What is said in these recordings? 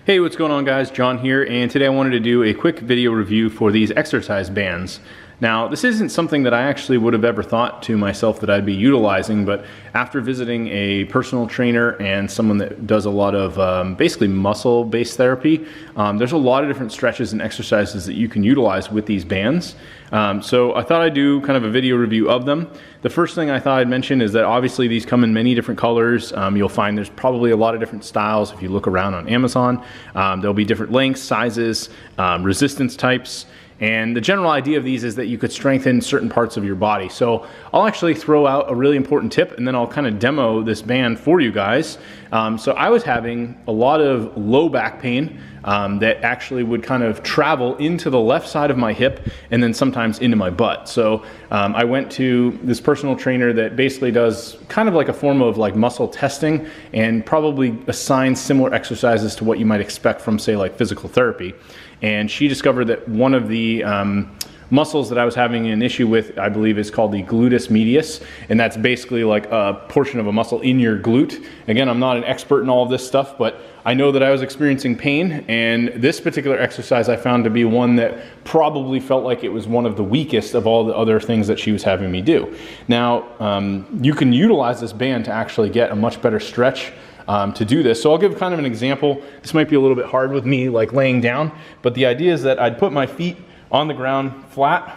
Hey, what's going on guys? John here, and today I wanted to do a quick video review for these exercise bands. Now, this isn't something that I actually would have ever thought to myself that I'd be utilizing, but after visiting a personal trainer and someone that does a lot of basically muscle-based therapy, there's a lot of different stretches and exercises that you can utilize with these bands. So I thought I'd do kind of a video review of them. The first thing I thought I'd mention is that obviously these come in many different colors. You'll find there's probably a lot of different styles if you look around on Amazon. There'll be different lengths, sizes, resistance types. And the general idea of these is that you could strengthen certain parts of your body. So I'll actually throw out a really important tip and then I'll kind of demo this band for you guys. So I was having a lot of low back pain that actually would kind of travel into the left side of my hip and then sometimes into my butt. So I went to this personal trainer that basically does kind of like a form of like muscle testing and probably assigns similar exercises to what you might expect from, say, like physical therapy. And she discovered that one of the muscles that I was having an issue with, I believe, is called the gluteus medius, and that's basically like a portion of a muscle in your glute. Again, I'm not an expert in all of this stuff, but I know that I was experiencing pain, and this particular exercise I found to be one that probably felt like it was one of the weakest of all the other things that she was having me do. Now, you can utilize this band to actually get a much better stretch to do this. So I'll give kind of an example. This might be a little bit hard with me like laying down, but the idea is that I'd put my feet on the ground flat,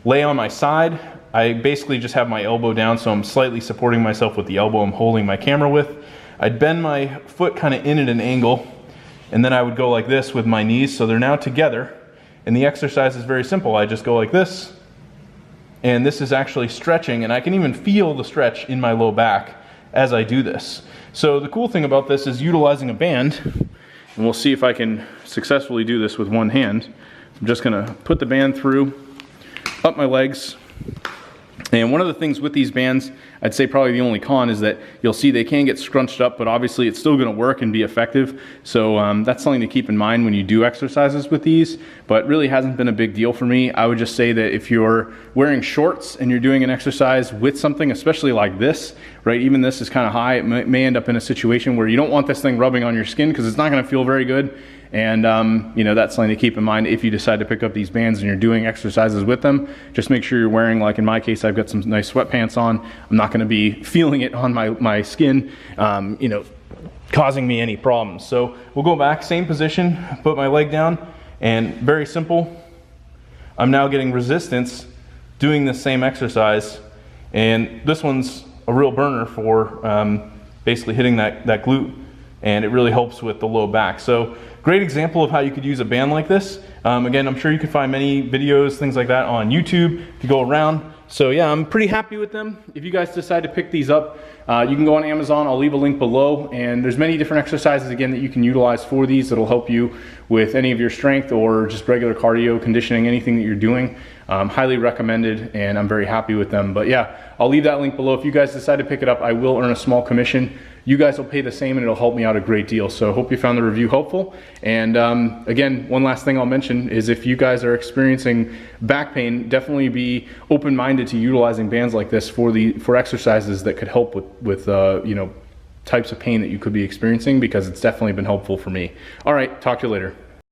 lay on my side. I basically just have my elbow down, so I'm slightly supporting myself with the elbow I'm holding my camera with. I'd bend my foot kind of in at an angle, and then I would go like this with my knees, so they're now together. And the exercise is very simple. I just go like this, and this is actually stretching, and I can even feel the stretch in my low back as I do this. So the cool thing about this is utilizing a band, and we'll see if I can successfully do this with one hand. I'm just gonna put the band through, up my legs. And one of the things with these bands, I'd say probably the only con is that you'll see they can get scrunched up, but obviously it's still gonna work and be effective. So that's something to keep in mind when you do exercises with these, but really hasn't been a big deal for me. I would just say that if you're wearing shorts and you're doing an exercise with something, especially like this, right? Even this is kind of high. It may end up in a situation where you don't want this thing rubbing on your skin because it's not gonna feel very good. And you know, that's something to keep in mind if you decide to pick up these bands and you're doing exercises with them. Just make sure you're wearing, like in my case, I've got some nice sweatpants on. I'm not gonna be feeling it on my skin, you know, causing me any problems. So we'll go back, same position, put my leg down, and very simple. I'm now getting resistance doing the same exercise. And this one's a real burner for basically hitting that glute, and it really helps with the low back. So great example of how you could use a band like this. Again, I'm sure you can find many videos, things like that on YouTube if you go around. So yeah, I'm pretty happy with them. If you guys decide to pick these up, you can go on Amazon. I'll leave a link below, and there's many different exercises again that you can utilize for these that'll help you with any of your strength or just regular cardio, conditioning, anything that you're doing. Highly recommended, and I'm very happy with them. But yeah, I'll leave that link below. If you guys decide to pick it up, I will earn a small commission. You guys will pay the same, and it'll help me out a great deal. So hope you found the review helpful. And again, one last thing I'll mention is if you guys are experiencing back pain, definitely be open-minded to utilizing bands like this for exercises that could help with you know, types of pain that you could be experiencing, because it's definitely been helpful for me. All right, talk to you later.